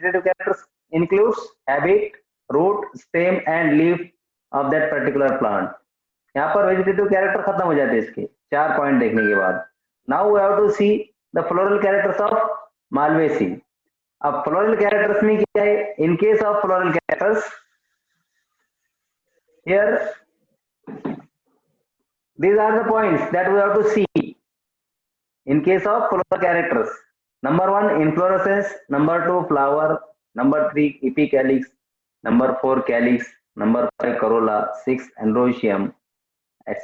vegetative characters includes habit, root, stem and leaf of that particular plant. यहाँ पर vegetative character खत्म हो जाते हैं इसके 4 पॉइंट देखने के बाद. Now we have to see the floral characters of Malvaceae. अब फ्लोरल कैरेक्टर्स में क्या है? In case of floral characters here these are the points that we have to see in case of floral characters. Number 1 inflorescence, number 2 flower, number 3 epicalyx, number 4 calyx, number 5 corolla, 6 androecium,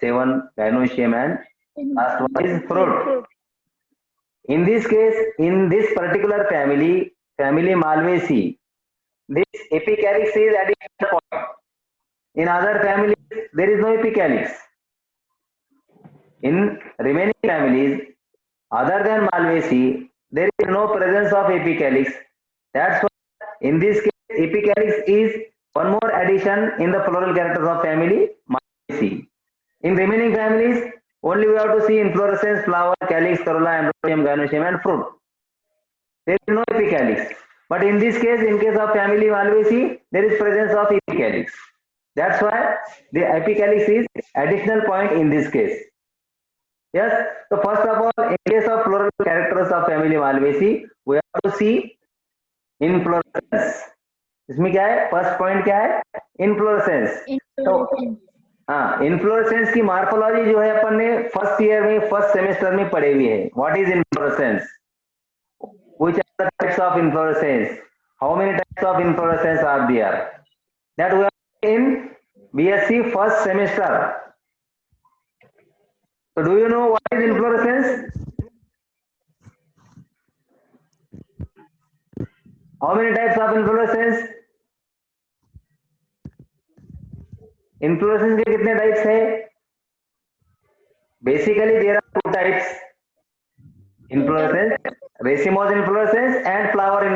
7 gynoecium and last one is fruit. In this case, in this particular family Malvaceae, this epicalyx is additional point. In other families there is no epicalyx. In remaining families other than Malvaceae there is no presence of epicalyx. That's why in this case epicalyx is one more addition in the floral characters of family Malvaceae. In remaining families only we have to see inflorescence, flower, calyx, corolla, androecium, gynoecium and fruit. There is no epicalyx. But in this case, in case of family Malvaceae, there is presence of epicalyx. That's why the epicalyx is additional point in this case. Yes. So first of all, in case of floral characters of family Malvaceae, we have to see inflorescence. इसमें क्या है? First point क्या है? Inflorescence. तो हाँ, inflorescence की morphology जो है अपन ने फर्स्ट ईयर में फर्स्ट सेमेस्टर में पढ़ी हुई है. What is inflorescence? Which are the types of inflorescence? How many types of inflorescence are there? That we are in BSc first semester. So do you know what is inflorescence? How many types of inflorescence? Inflorescence के कितने types है? Basically there are two types. Inflorescence, racemose inflorescence and flower in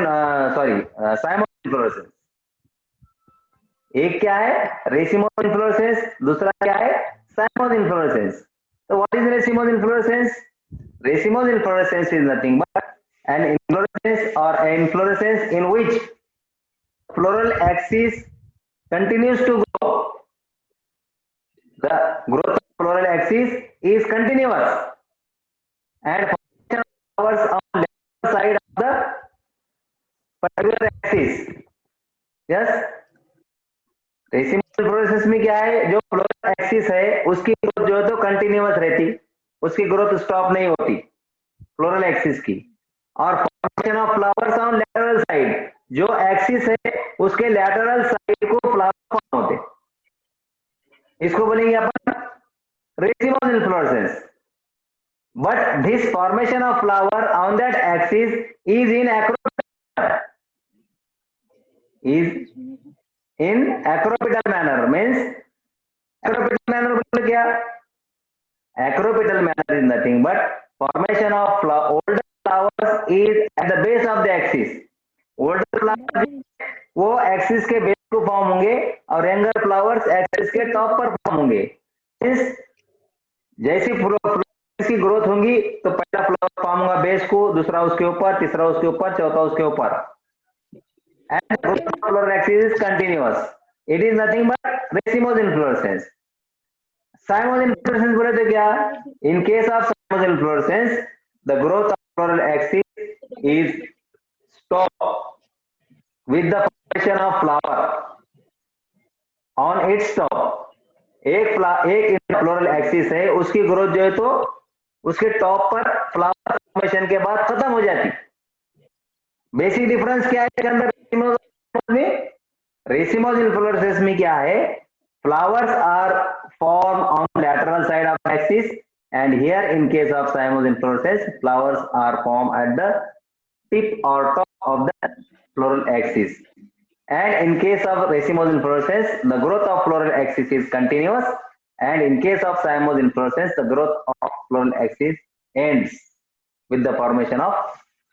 cymose inflorescence. एक क्या है? Racemose inflorescence, दूसरा क्या है? Cymose inflorescence. So what is racemose inflorescence? Racemose inflorescence is nothing but an inflorescence or an inflorescence in which floral axis continues to grow. The growth of floral axis is continuous and flowers on left side of the particular axis. Yes. Racemose inflorescence में क्या है? जो floral axis है उसकी growth जो है तो continuous रहती, उसकी ग्रोथ स्टॉप नहीं होती फ्लोरल एक्सिस की. और formation of flowers on lateral side, जो एक्सिस है उसके लैटरल साइड को फ्लावर फॉर्म होते, इसको बोलेंगे अपन racemose inflorescence. But this formation of flower on that axis is in acropetal manner. Means acropetal manner बोले क्या? Acropetal manner is nothing but formation of older flowers is at the base of the axis. Older flowers वो axis के base को form होंगे और younger flowers axis के top पर form होंगे. जैसी फ्लावर्स की ग्रोथ होंगी तो पहला फ्लावर फॉर्म होगा बेस को, दूसरा उसके ऊपर, तीसरा उसके ऊपर, चौथा उसके ऊपर. And the growth of floral axis is continuous. It is nothing but racemose inflorescence. Cymose inflorescence बोले तो क्या? In case of cymose inflorescence, the growth of floral axis is stopped with the formation of flower on its top. एक floral axis है, उसकी growth जो है तो उसके टॉप पर फ्लावर फॉर्मेशन के बाद खत्म हो जाती. बेसिक डिफरेंस क्या है इसके अंदर? रेसिमोस इन्फ्लोरेसेंस में क्या है? Flowers are form on lateral side of axis and here in case of cymose inflorescence flowers are formed at the tip or top of the floral axis. And in case of racemose inflorescence the growth of floral axis is continuous, and in case of cymose inflorescence the growth of floral axis ends with the formation of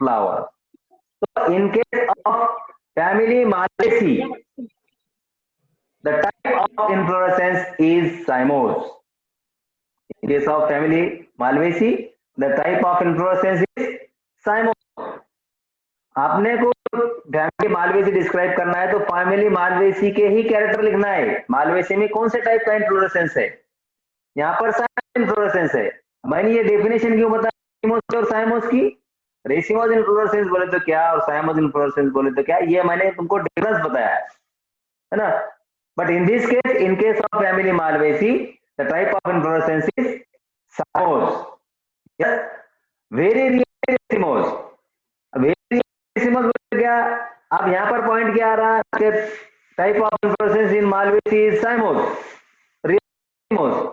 flower. So in case of family Malvaceae, the type of inflorescence is cymose. In case of family Malvaceae, the type of inflorescence is cymose. आपने को family Malvaceae describe करना है तो family Malvaceae के ही character लिखना है। Malvaceae में कौन से टाइप का इन्फ्लोरेसेंस है? यहाँ पर इन्फ्लोरेसेंस है। मैंने ये डेफिनेशन क्यों बताया और साइमोस की? रेसिमोस इन्फ्लोरेसेंस बोले तो क्या और साइमोस इन्फ्लोरेसेंस बोले तो क्या, ये मैंने तुमको डिफरेंस बताया है ना। But in this case, in case of family Malvaceae, the type of inflorescence is cymose. Very real racemose. Very racemose बोले क्या? अब यहाँ पर पॉइंट क्या आ रहा है? Type of inflorescence in Malvaceae is साइमोस।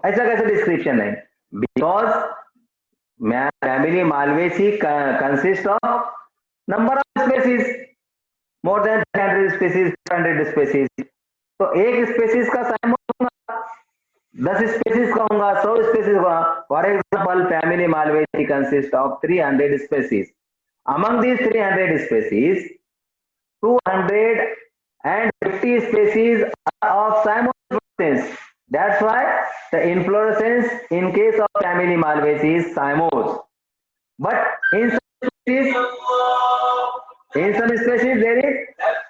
ऐसा कैसा डिस्क्रिप्शन है? Because family Malvaceae consist of number of species, more than 300 species, 400 species. तो एक स्पेसीज का साइमोस होगा, 10 स्पेसीज का होगा, 100 स्पेसीज होगा। For example family Malvaceae consist of 300 species. Among these 300 species, 250 species of Cymodus. That's why the inflorescence in case of family Malvaceae is cymose. But in some species there is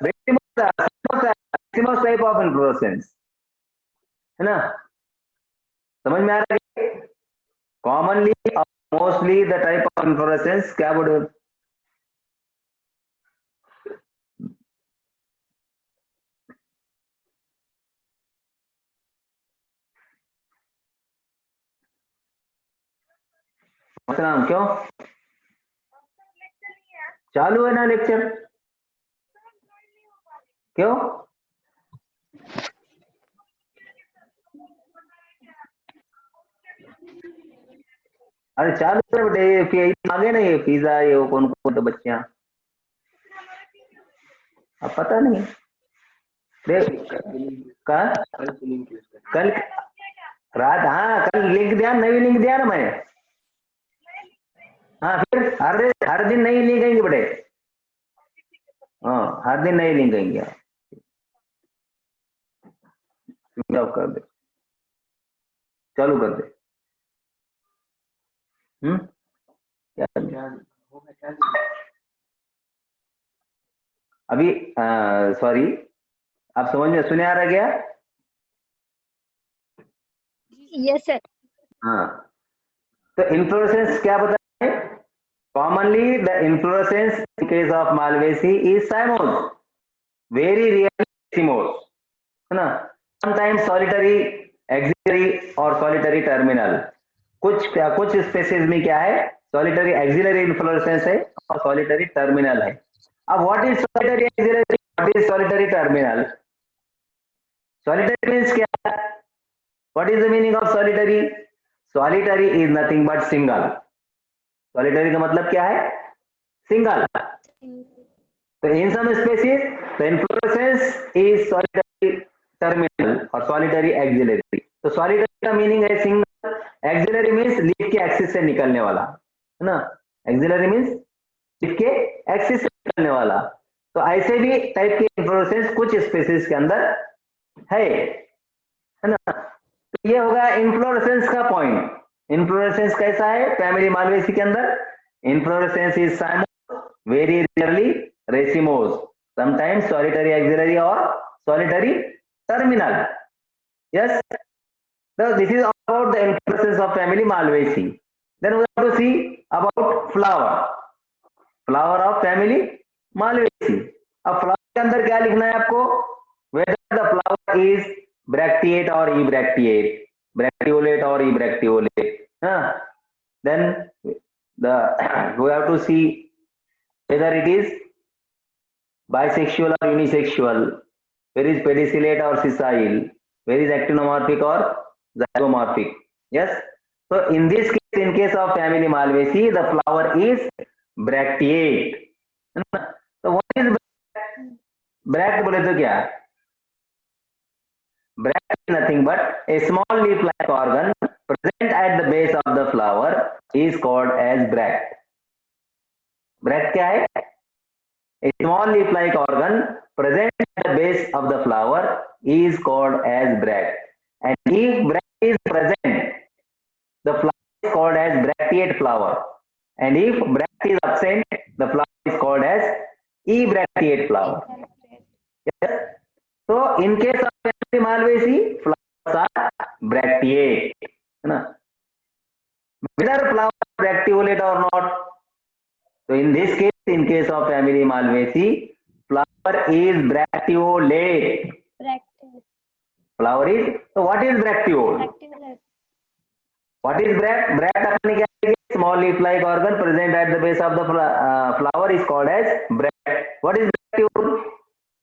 racemose type of inflorescence, है ना? समझ में आ रहा है? Commonly or mostly the type of inflorescence क्या बोले? नाम क्यों चालू है ना लेक्चर? क्यों? अरे चालू है बेटे, आगे ना ये पिज्जा ये कौन कौन तो बच्चियां, अब पता नहीं का कल रात। हाँ कल लिंक दिया, नई लिंक दिया ना मैं। हाँ फिर हर दिन नई लिंक आएंगे बेटे। हाँ हर दिन नई लिंक आएंगे। कर दे, चालू कर दे। क्या अभी? सॉरी, आप समझ में सुने आ रहा क्या? Yes sir. हाँ तो इन्फ्लोरेसेंस क्या बताए? Commonly the inflorescence in case of Malvaceae is cymose, very rarely racemose, है ना। समटाइम्स सॉलिटरी, एक्सिलरी और सॉलिटरी टर्मिनल। कुछ स्पेसीज में क्या है? सॉलिटरी एक्सिलरी इन्फ्लोरेसेंस है और सॉलिटरी टर्मिनल है। अब what is solitary axillary, what is solitary terminal? Solitary means क्या? What is the meaning of solitary? Solitary is nothing but single. Solitary का मतलब क्या है? सिंगल। तो in some species the inflorescence is solitary terminal और solitary axillary. तो solitary का meaning है सिंगल, एक्सिलरी मींस लीफ के एक्सिस से निकलने वाला, है ना। एक्सिलरी मींस लीफ के एक्सिस से निकलने वाला। तो ऐसे भी टाइप के इन्फ्लोरेसेंस कुछ स्पेसीज के अंदर है ना। तो ये होगा इन्फ्लोरेसेंस का पॉइंट। इन्फ्लोरेसेंस कैसा है फैमिली मालवेसी के अंदर? Inflorescence is cymose, very rarely racemose, sometimes solitary axillary और solitary terminal. Yes, so this is about the inflorescence of family Malvaceae. Then we have to see about flower, flower of family Malvaceae. अब flower के अंदर क्या लिखना है आपको? Whether the flower is bracteate or ebracteate, bracteolate or ebracteolate. Then the we have to see whether it is bisexual or unisexual, where is pedicellate or sessile, where is actinomorphic or zygomorphic. Yes, so in this case, in case of family Malvaceae, the flower is bracteate. So what is bract? बोले तो क्या? Bract is nothing but a small leaf-like organ present at the base of the flower is called as bract. Bract क्या है? A small leaf-like organ present at the base of the flower is called as bract. And if bract is present, the flower is called as bracteate flower. And if bract is absent, the flower is called as ebracteate flower. Yes. So in case of family Malvaceae, flowers are bracteate, है ना? Whether flowers are bracteolate or not. So in this case, in case of family Malvaceae, flower is bracteolate. Flower is, so what is bracteole? What is bract? Bract अपन क्या है? Small leaf-like organ present at the base of the flower is called as bract. What is bracteole?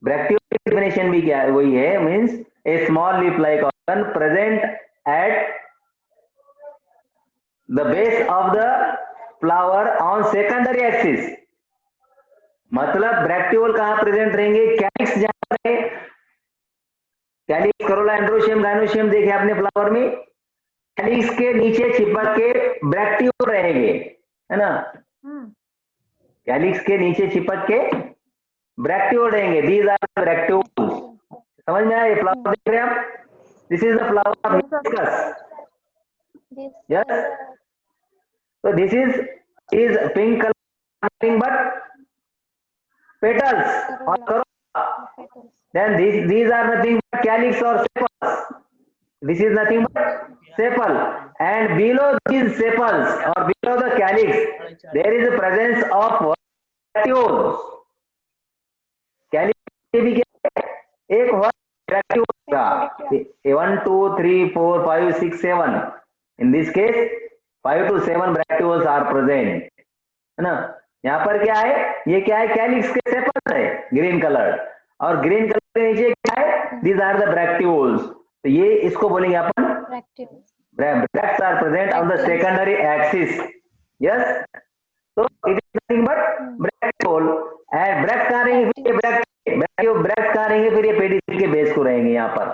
Bracteole definition भी क्या है? वही है, means a small leaf-like organ present at the base of the flower on secondary axis. मतलब ब्रैक्टियोल कहां present रहेंगे? Calyx जहां पर है, कैलिक्स, करोला, एंड्रोशियम, गाइनोशियम देखे आपने फ्लावर में, कैलिक्स के नीचे चिपक के ब्रैक्टियोल रहेंगे, है ना? कैलिक्स के नीचे चिपक के ब्रैक्टियोल रहेंगे. These are bracteoles. समझ में आया? ये फ्लावर देख रहे हैं आप? This is the flower of hibiscus. Yes. So this is pink color, nothing but petals or corolla. Then these are nothing but calyx or sepals. This is nothing but sepal, and below these sepals or below the calyx there is a presence of bracteoles. Calyx भी क्या है? एक bracteole का 1 2 3 4 5 6 7. In this case 5 to 7 bracteoles are present, है ना? यहाँ पर क्या है? ये क्या है? कैलिक्स के सेपल्स है, ग्रीन कलर, और ग्रीन कलर के नीचे क्या है? These are the bracteoles. तो ये इसको बोलेंगे अपन bracts are present on the secondary axis. Yes. So it is nothing but bracteole. And bract कहाँ रहेंगे? फिर ये bract कहाँ रहेंगे? फिर ये पेडिसिल के बेस को रहेंगे. यहाँ पर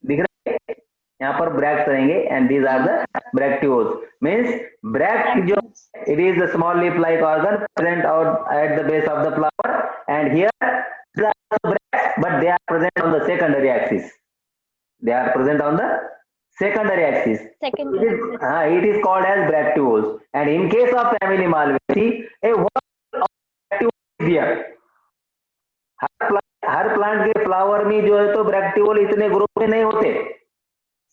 दिख रहा है? यहाँ पर ब्रैक्ट्स रहेंगे, and these are the bracteoles. Means bract जो it is the small leaf like organ present out at the base of the flower, and here bracts but they are present on the secondary axis. They are present on the secondary axis. It is called as bracteoles. And in case of family Malvaceae, a whorl of bracteoles is there. Her plant के flower में जो है तो ब्रैक्टियोल इतने group में नहीं होते.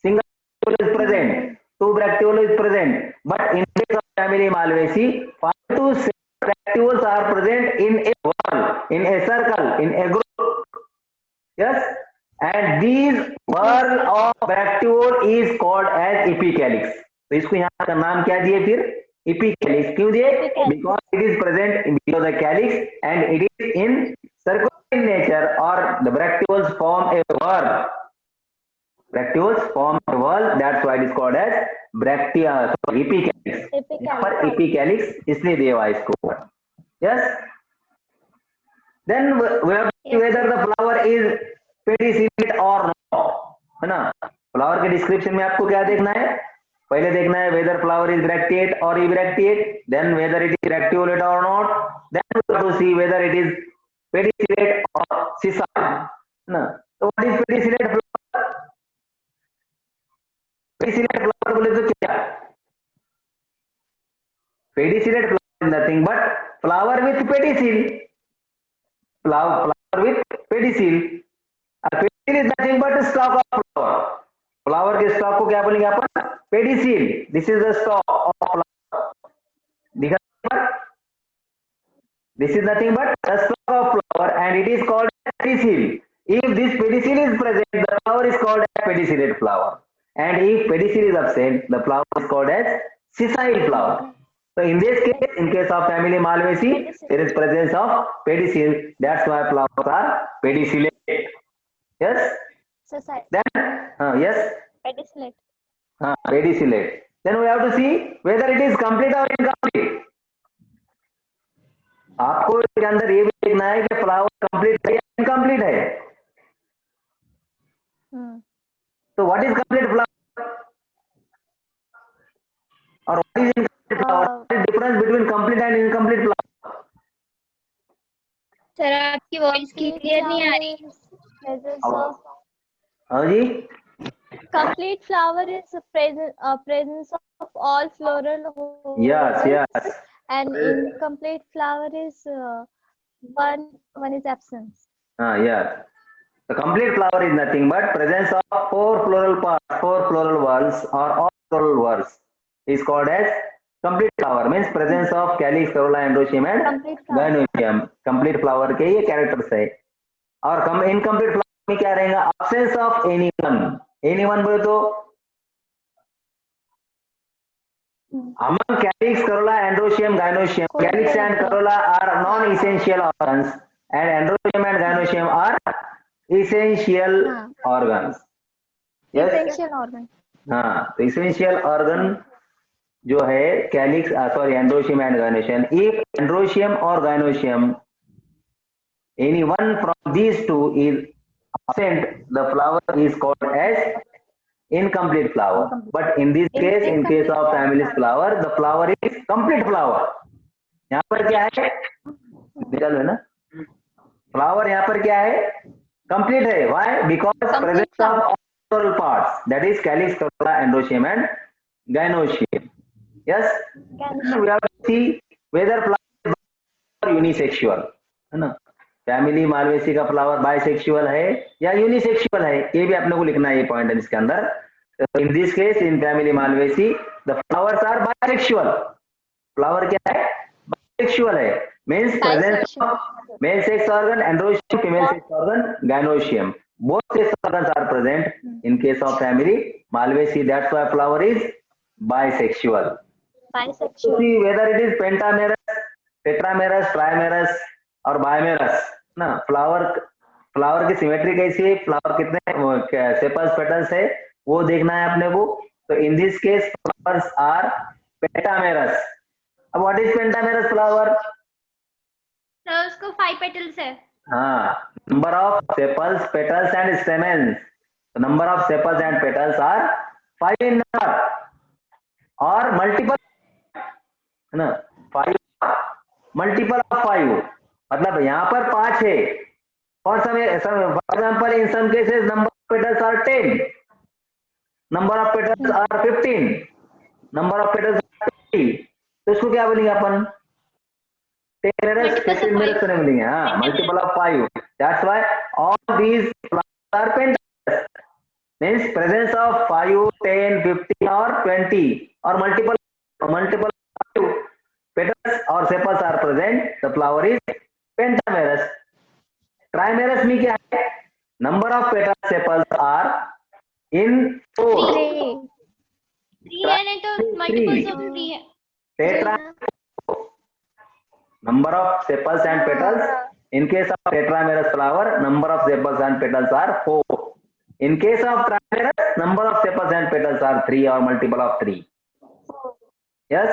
Single is present, 2 bracteole is present, but in case of family Malvaceae, 5 to 7 bracteoles are present in a whorl, in a circle, in a group. Yes, and these whorl of bracteole is called as epicalyx. तो इसको यहाँ का नाम क्या दिए फिर? Epicalyx. क्यों दिए? Because it is present below the calyx and it is in circular in nature, or the bracteoles form a whorl. Bracteoles form a whorl, that's why it is called as epicalyx. यहाँ पर epicalyx इसलिए दिया हुआ इसको. Yes. Then we have to see whether the flower is pedicellate or not, है ना? Flower के description में आपको क्या देखना है? पहले देखना है whether flower is bracteate or ebracteate, then whether it is bracteolate or not, then we have to see whether it is pedicellate or sessile, ना? So what is pedicellate flower? Pedicellate flower बोले तो क्या? Pedicellate flower is nothing but flower with pedicel. Flower with pedicel. Pedicel is nothing but stalk of flower. Flower के stalk को क्या बोलेंगे अपन? Pedicel. This is the stalk of flower. दिखा पर? This is nothing but the stalk of flower, and it is called pedicel. If this pedicel is present, the flower is called as pedicellate flower. And if pedicel is absent, the flower is called as sessile flower. So in this case, in case of family Malvaceae, there is presence of pedicel. That's why flowers are pedicellate. Yes. Sessile. Then yes. Pedicellate. Pedicellate. Then we have to see whether it is complete or incomplete. आपको इसके अंदर ये भी देखना है कि flower complete है या इनकम्प्लीट है. So what is complete flower or what is incomplete flower? What is the difference between complete and incomplete flower? Sir आपकी वॉइस क्लियर नहीं आ रही. हाँ जी. Complete flower is presence of all floral hooks. Yes. And incomplete flower is One is absence. Yeah. The complete flower is nothing but presence of four floral parts, four floral whorls or all floral whorls is called as complete flower. Means presence of calyx, corolla, androecium and Complete flower. gynoecium. Complete flower के ये characters है. और incomplete flower में क्या रहेगा? Absence of anyone. Anyone बोले तो among calyx, corolla, androecium, gynoecium, calyx and corolla are non-essential organs, and androecium and gynoecium are essential organs. Yes. Essential organ. हाँ, तो essential organ जो है calyx, sorry, androecium and gynoecium. If androecium or gynoecium, any one from these two is absent, the flower is called as incomplete flower. But in this case, in case of family's flower, the flower is complete flower. यहाँ पर क्या है? निकल है ना? Flower यहाँ पर क्या है? Complete है. Why? Because presence of all floral parts, that is calyx, corolla, androecium and gynoecium. Yes. We have to see whether flower is unisexual. है ना? फैमिली मालवेसी का फ्लावर बाइसेक्सुअल है या यूनिसेक्सुअल है, ये भी अपने को लिखना है, ये पॉइंट है इसके अंदर. In this case in family Malvaceae the flowers are bisexual. Flower क्या है? बाइसेक्सुअल है. Means presence of male sex organ androecium, female sex organ gynoecium. Both sex organs are present in case of family Malvaceae. That's why flower is bisexual. Bisexual. See whether it is pentamerous, tetramerous, trimerous और bimerous ना. Flower की symmetry कैसी है, flower कितने sepals petals है, वो देखना है अपने को. तो in this case flowers are pentamerous. अब व्हाट इज पेंटामेरस फ्लावर? तो उसको 5 पेटल्स है. हाँ, number of sepals, petals and stamens. Number of sepals and petals are 5 in number और मल्टीपल है ना. 5 मल्टीपल ऑफ 5, मतलब यहाँ पर 5 है. और for example in some cases number of petals are 10, number of petals are 15, number of petals 20. तो इसको क्या बोलेंगे अपन? 10 मेरस 15 मेरस तो नहीं बोलेंगे. हाँ, multiple of 5. That's why all these flowers are pentamerous. Means presence of 5, 10, 15 और 20 और multiple petals or sepals are present, the flower is pentamerous. Trimerous में क्या है? Number of petals, sepals are in 4. 3 है तो multiples of 3 है. Tetra. Number of sepals and petals. In case of tetramerous flower, number of sepals and petals are 4. In case of trimerous, number of sepals and petals are 3 or multiple of 3. Yes.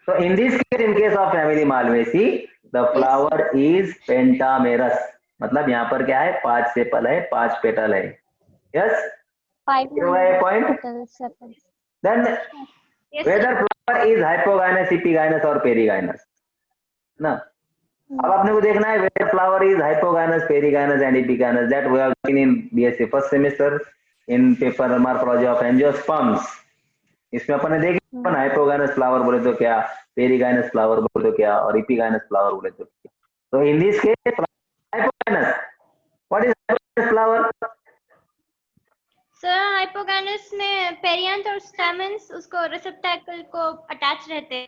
So in this case, in case of family Malvaceae, the flower is pentamerous. मतलब यहाँ पर क्या है? 5 sepal है, 5 petal है. Yes. 5 point. Then whether flower is hypogynous, epigynous or perigynous. ना. अब आपने को देखना है whether flower is hypogynous, perigynous and epigynous. That we have seen in BSc first semester in paper morphology of angiosperms. इसमें अपन ने देखा अपन हाइपोगाइनस फ्लावर बोले तो क्या, पेरिगाइनस फ्लावर बोले तो क्या और इपिगाइनस फ्लावर बोले तो क्या. तो in this case hypogynous, what is hypogynous flower? Sir hypogynous में पेरियांथ और स्टेमेंस उसको रिसेप्टेकल को अटैच रहते.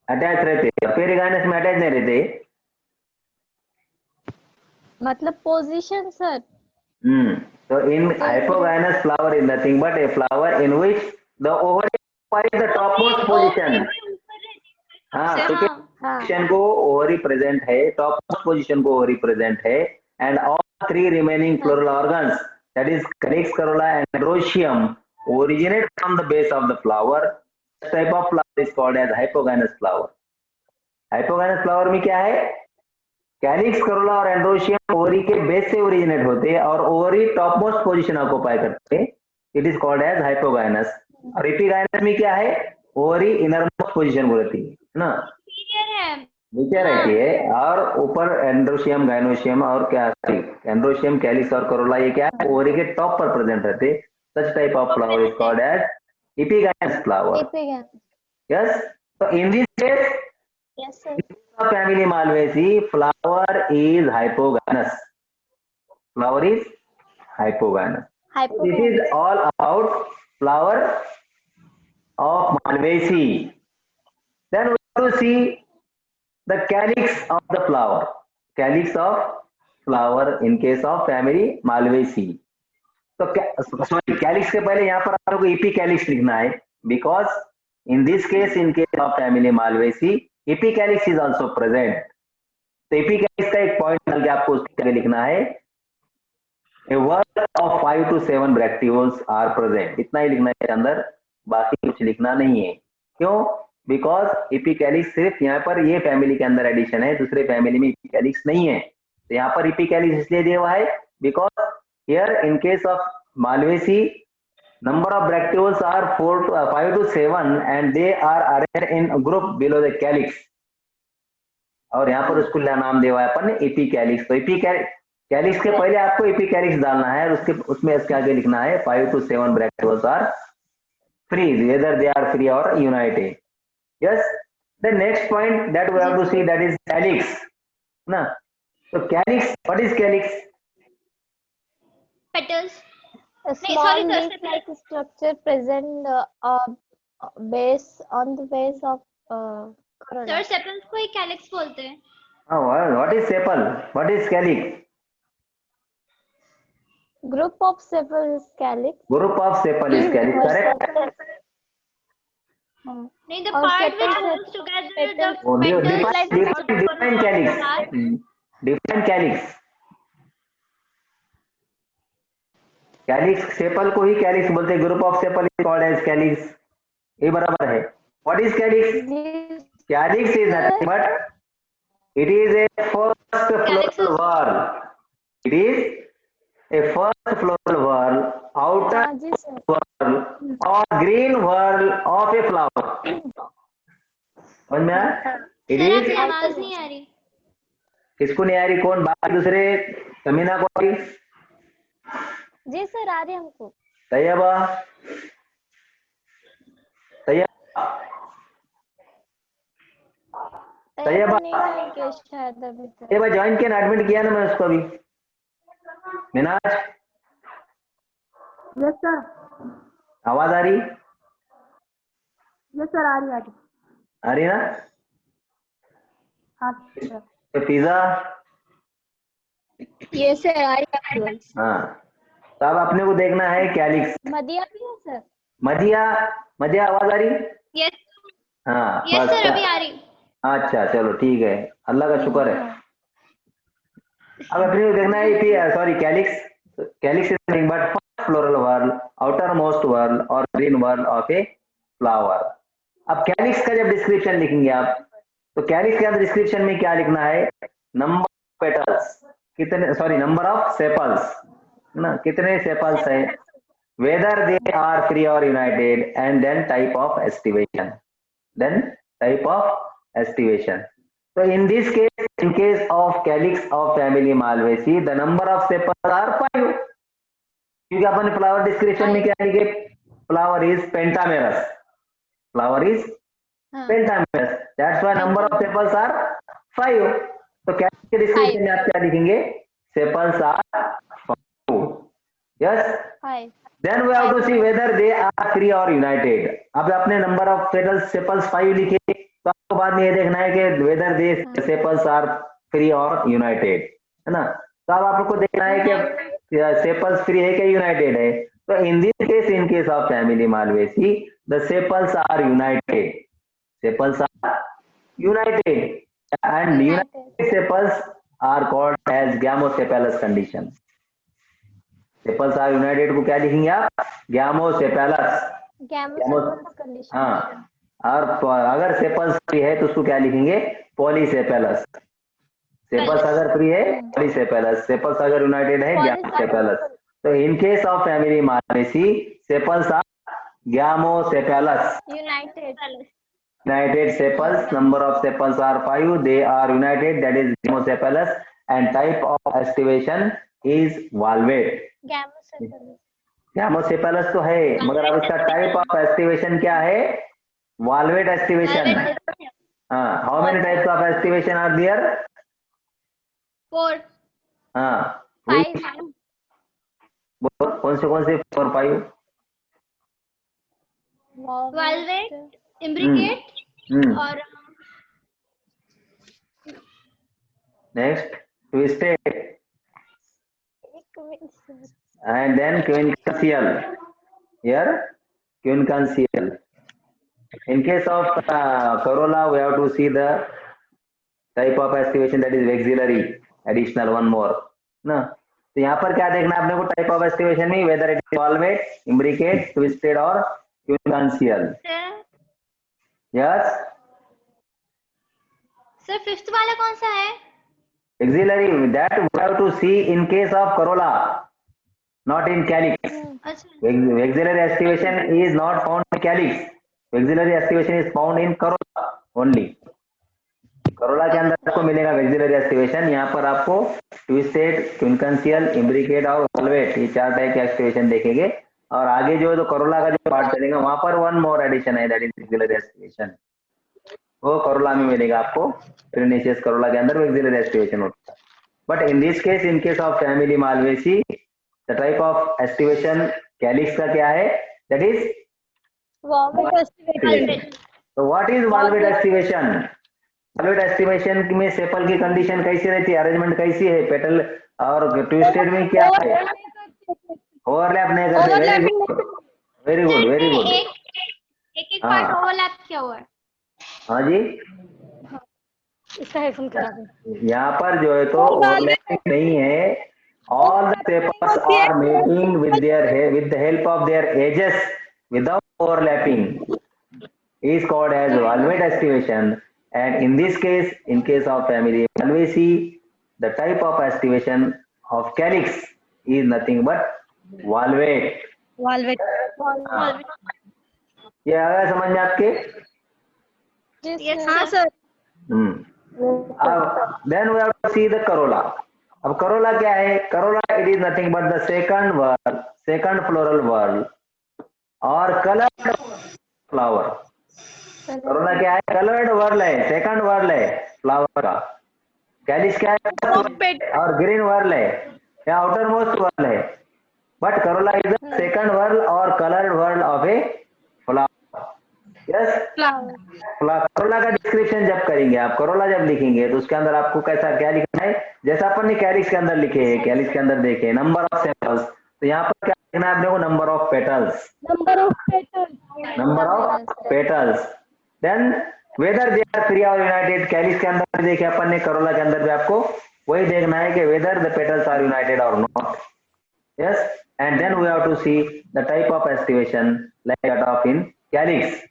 पेरिगाइनस में अटैच नहीं रहते. मतलब position sir. So in hypogynous flower is nothing but a flower in which the ovary occupies the topmost position. हाँ, पोजीशन को ओवरी प्रेजेंट है, टॉपमोस्ट पोजीशन को ओवरी प्रेजेंट है, and all 3 remaining floral organs, that is calyx, corolla and androecium, originate from the base of the flower. This type of flower is called as hypogynous flower. Hypogynous flower में क्या है? Calyx, corolla और androecium ovary के base से originate होते हैं और ovary topmost position occupy करते हैं. It is called as hypogynous. और एपिगाइनस में क्या है? ओवरी इनरमोस्ट पोजीशन को रहती है ना, नीचे रहती है, और ऊपर एंड्रोशियम, गाइनोशियम और क्या, एंड्रोशियम, कैलिक्स और करोला ये क्या है? ओवरी के टॉप पर प्रेजेंट रहते. Such type of flower is called as epigynous flower. Yes. So in this case Yes, sir. Family Malvaceae, flower is hypogynous. Flower is hypogynous. So this is Hypogynous. all about flower of Malvaceae. Then we have to see the calyx of the flower. Calyx of flower in case of family Malvaceae. तो sorry calyx के पहले यहाँ पर आप लोगों को EP calyx लिखना है because in this case in case of family Malvaceae EP calyx is also present. तो इपी कैलिक्स का एक पॉइंट डाल के आपको उसके आगे लिखना है a whorl of 5 to 7 bracteoles are present. इतना ही लिखना है अंदर, बाकी कुछ लिखना नहीं है. क्यों? बिकॉज इपी कैलिक्स सिर्फ यहाँ पर ये फैमिली के अंदर एडिशन है, दूसरे फैमिली में इपी कैलिक्स नहीं है. तो यहाँ पर इपी कैलिक्स इसलिए दिया हुआ है because here in case of Malvaceae number of bracteoles are 5 to 7 and they are arranged in a group below the calyx. और यहाँ पर उसको नाम दिया हुआ है अपन ने एपी कैलिक्स. तो एपी कैलिक्स के पहले आपको एपी कैलिक्स डालना है और उसके उसमें इसके आगे लिखना है 5 to 7 bracteoles are free whether they are free or united. Yes, the next point that we have to see that is calyx ना. तो calyx, what is calyx? Petals. A sorry, small sir, leaf-like structure present base on the base of corolla. Sir, sepals को ही calyx बोलते हैं. Oh, what is sepal? What is calyx? Group of sepal is calyx. Group of sepal is calyx, correct? नहीं, the और part which sepals holds together the petals. Oh, petals. define calyx. Define calyx. Calyx sepal को ही calyx बोलते हैं. Group of sepal is called as calyx. ये बराबर है. What is calyx? Calyx is nothing but it is a first floral whorl. It is a first floral whorl, outer whorl or green whorl of a flower. समझ में आया? It sir, is. आपकी आवाज नहीं आ रही. किसको नहीं आ रही? कौन बाकी दूसरे? समीना को आ रही? जी सर, आ रही है हमको. तैयबा, तैयबा नहीं आएंगे शायद अभी तक. तैयबा ज्वाइन किया ना, एडमिट किया ना मैं उसको अभी. Minaz, yes sir. आवाज आ रही? यस सर, आ रही आ रही ना? हाँ सर. तो पिज्जा. ये सर आ रही है. हाँ, तो अब अपने को देखना है कैलिक्स. मदिया भी है सर. मदिया, मदिया आवाज आ रही? यस हाँ यस बस. सर, अभी आ रही. अच्छा चलो ठीक है, अल्लाह का शुक्र है. अब अपने को देखना है sorry calyx. Calyx is nothing but first floral whorl, outer most whorl और green whorl of a flower. अब कैलिक्स का जब डिस्क्रिप्शन लिखेंगे आप, तो कैलिक्स के डिस्क्रिप्शन में क्या लिखना है? नंबर ऑफ पेटल्स, कितने, सॉरी नंबर ऑफ सेपल्स ना, कितने सेपल्स है, वेदर दे आर फ्री और united, and then type of aestivation. Then type of estivation. So in this case, in case of calyx of family Malvaceae, the number of sepals are 5. क्योंकि अपन flower description में क्या लिखे? Flower is pentamerous. Flower is pentamerous. That's why number of sepals are 5. तो calyx के description में आप क्या लिखेंगे? Sepals are 5. Yes. Then we have to see whether they are free or united. अब आपने नंबर ऑफ पेटल्स सेपल्स 5 लिखे, तो आपको बाद में ये देखना है कि whether they sepals are free और यूनाइटेड, है ना. तो अब आपको देखना है कि सेपल्स फ्री है क्या यूनाइटेड है. तो in this case, in case of family Malvaceae, the sepals are united. Sepals are united and united sepals are called as gamosepalous condition. Sepals are united को क्या लिखेंगे आप? गैमोसेपेलस. कंडीशन. हाँ, और अगर सेपल्स फ्री है तो उसको क्या लिखेंगे? पॉलीसेपेलस. सेपल्स अगर फ्री है पॉलीसेपेलस, सेपल्स अगर यूनाइटेड है गैमोसेपेलस. तो in case of family Malvaceae, sepals are gamosepalous. United sepals, number of sepals are 5, they are united, that is gemmosepalous, and type of estivation is valvate. गैमोसेपेलस तो है, मगर अब इसका टाइप ऑफ एस्टिवेशन क्या है? Valvate aestivation. How many types of estivation are there? 4, Which? 5. कौन से 4 5? valvate, imbricate और Next, twisted, एक minute sir. and then quincunxial. Here, quincunxial. In case of corolla, we have to see the type of estivation, that is auxiliary, additional one more. ना, तो यहाँ पर क्या देखना है आपने को टाइप ऑफ एस्टिवेशन में, whether it is valvate, imbricate, twisted और quincunxial. यस सर फिफ्थ वाला कौन सा है? auxiliary, that we have to see in case of corolla, not in calyx. अच्छा Auxiliary estivation is not found in calyx. Auxiliary estivation is found in corolla only. Corolla के अंदर आपको मिलेगा auxiliary estivation. यहाँ पर आपको ट्विस्टेड, quincunxial, imbricate और valvate, ये 4 टाइप के estivation देखेंगे. और आगे जो है तो करोला का जो पार्ट चलेगा वहां पर वन मोर एडिशन है, दैट इज auxiliary estivation. वो करोला में मिलेगा आपको. प्रीनेशियस करोला के अंदर auxiliary estivation होता है. But in this case, in case of family Malvaceae, the type of aestivation calyx का क्या है, दैट इज वॉल्वेट एस्टिवेशन. तो what is valvate aestivation? Valvate aestivation में सेपल की कंडीशन कैसी रहती है, अरेंजमेंट कैसी है, पेटल और ट्विस्टेड में क्या है, ओवरलैप नहीं करते. Very good very good. एक पार्ट ओवरलैप किया हुआ है. हाँ जी, इसका हेडफोन करा दो. यहाँ पर जो है तो ओवरलैपिंग नहीं है. All the sepals are mating with the help of their edges without overlapping is called as valvate estivation. And in this case, in case of family Malvaceae, the type of estivation of calyx is nothing but valvate. Valvate. ये आ गया समझ में आपके? हाँ sir. अब then we have to see the corolla. अब corolla क्या है? Corolla it is nothing but the second floral whorl और कलर्ड फ्लावर. करोला क्या है? कलर्ड वर्ल है, सेकंड वर्ल है फ्लावर का. कैलिक्स क्या है? और ग्रीन वर्ल है या आउटर मोस्ट वर्ल है. But corolla is the second whorl और coloured whorl of a flower. Yes, corolla का डिस्क्रिप्शन जब करेंगे आप, करोला जब लिखेंगे तो उसके अंदर आपको कैसा क्या लिखना है, जैसा अपन ने कैलिक्स के अंदर लिखे है. कैलिक्स के अंदर देखे नंबर ऑफ सेपल्स, तो यहाँ पर क्या लिखना है आपने को? Number of petals. Then whether they are free और यूनाइटेड. कैलिक्स के अंदर देखे अपन ने, करोला के अंदर भी आपको वही देखना है कि whether the petals are united और not. Yes, and then we have to see the type of aestivation like that of in calyx.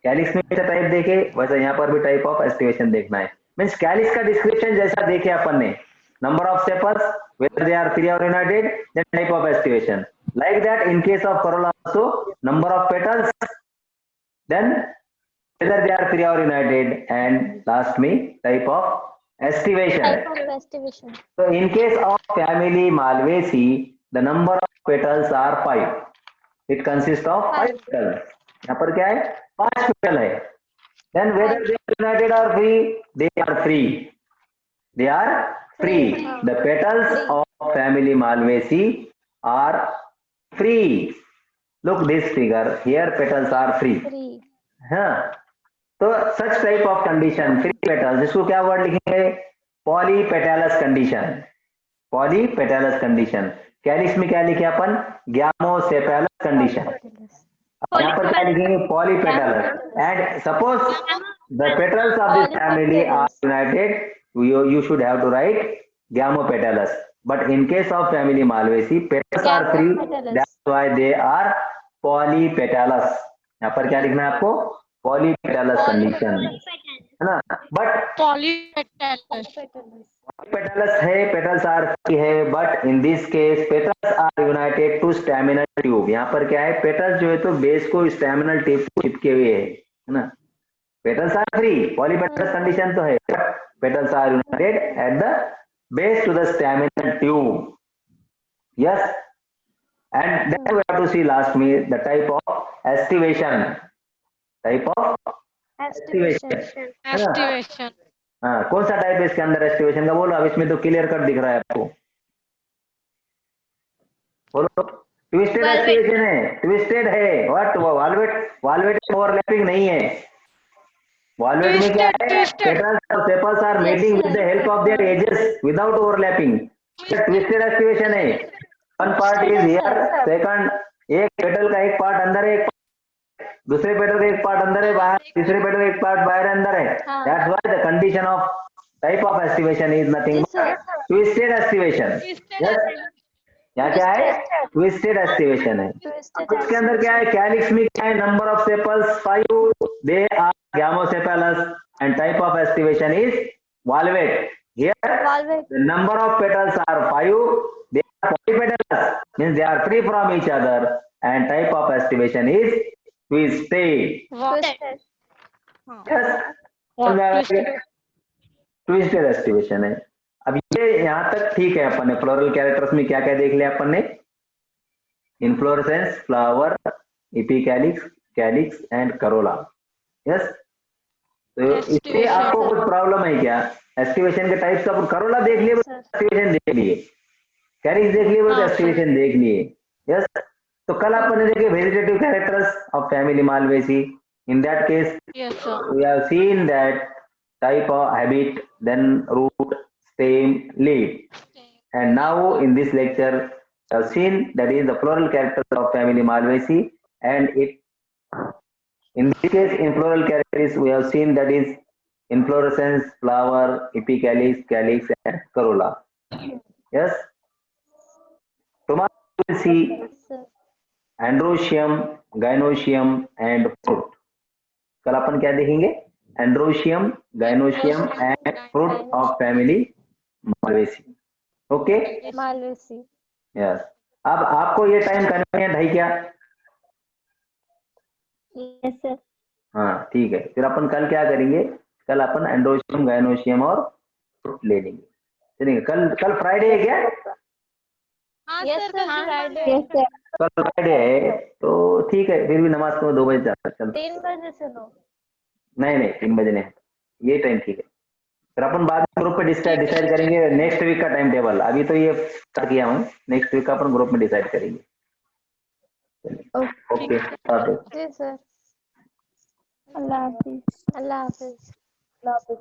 Calyx में जैसा टाइप देखे वैसा यहाँ पर भी टाइप ऑफ एस्टिवेशन देखना है. मींस कैलिक्स का डिस्क्रिप्शन जैसा देखे अपन ने, number of sepals, whether they are free or united, then type of estivation. Like that, in case of corolla also, number of petals, then whether they are free or united, and last me type of estivation. So in case of family Malvaceae, the number of petals are 5. It consists of 5 petals. यहाँ पर क्या है? 5 petal है. Then whether they are united or free, they are free. They are free. The petals of family Malvaceae are free. Look this figure. Here petals are free. हाँ, तो such type of condition, free petals, इसको क्या word लिखेंगे? Polypetalous condition. Polypetalous condition. Calyx में क्या लिखे अपन? Gamocephalous condition. यहाँ पर क्या लिखेंगे? Polypetalous. And suppose the petals of this family are united, you should have to write Gamopetalous. But in case of family Malvaceae, petals are free. That's why they are polypetalous. यहाँ पर क्या लिखना है आपको? Polypetalous condition, है ना? But polypetalous है, petals are free है, but in this case petals are united to staminal tube. यहाँ पर क्या है? petals जो है तो बेस को staminal tube को चिपके हुए है ना? petals are free, polypetalous condition तो है, but petals are united at the base to the staminal tube. Yes, and then we have to see last me the type of estivation. Type of aestivation, है ना? Aestivation. हाँ, कौन सा type है इसके अंदर एस्टिवेशन का? बोलो, अब इसमें तो क्लियर कट दिख रहा है आपको। बोलो, ट्विस्टेड Valvet. एस्टिवेशन है, ट्विस्टेड है। व्हाट? वाल्वेट, वाल्वेट ओवरलैपिंग नहीं है। वाल्वेट में क्या है? Twisted. पेटल्स और sepals are meeting with the help of their edges without overlapping. Twisted aestivation है। One part is here, second, एक पेटल का एक पार्ट अंदर है, दूसरे पेटल का एक पार्ट अंदर है, बाहर, तीसरे पेटल का एक पार्ट बाहर अंदर है। That's why the condition of type of aestivation is nothing but twisted aestivation. Yes, यहाँ क्या है? ट्विस्टेड एस्टिवेशन है। अब इसके अंदर क्या है? कैलिक्स में क्या है? Number of sepals 5, they are gamosepalous and type of aestivation is valvate. Here Valvet. the number of petals are 5, they are polypetalous, means they are free from each other, and type of estivation is twisted. Twisted. yes, twisted aestivation है। अब ये यहाँ तक ठीक है। अपन ने floral characters में क्या क्या देख लिया अपन ने? Inflorescence, flower, epicalyx, calyx and Corolla. Yes, तो इससे आपको कुछ प्रॉब्लम है क्या? एस्टिवेशन के टाइप्स का करोला देख लिए, एस्टिवेशन देख लिए, कैलिक्स देख लिए, बस एस्टिवेशन देख लिए। यस, तो कल अपन ने देखे vegetative characters of family Malvaceae. In that case we have seen that type of habit, then root, stem, leaf, and now in this lecture we have seen that is the floral characters of family Malvaceae, and it in this case in floral characters we have seen that is inflorescence, flower, epicalyx, calyx and corolla. Yes, tomorrow we will see androecium, gynoecium and fruit. कल अपन क्या देखेंगे? Androecium, gynoecium and fruit of family Malvaceae. Okay, Malvaceae. Yes. अब आपको ये time convenient है क्या? Yes sir. हाँ ठीक है, फिर अपन कल क्या करेंगे? कल अपन एंड्रोशियम, गाइनोशियम और फ्रूट ले लेंगे। चलिए, कल फ्राइडे है क्या? Yes sir. Friday. Yes, sir. कल फ्राइडे है तो ठीक है, फिर भी नमाज को 2 बजे जाता। चल 3 बजे से 2. नहीं 3 बजे नहीं, ये टाइम ठीक है। फिर अपन बाद में ग्रुप पे डिसाइड करेंगे नेक्स्ट वीक का टाइम टेबल। अभी तो ये स्टार्ट किया हूँ, नेक्स्ट वीक का अपन ग्रुप में डिसाइड करेंगे। Okay, Yes sir. Allah Hafiz. Allah Hafiz. Allah Hafiz.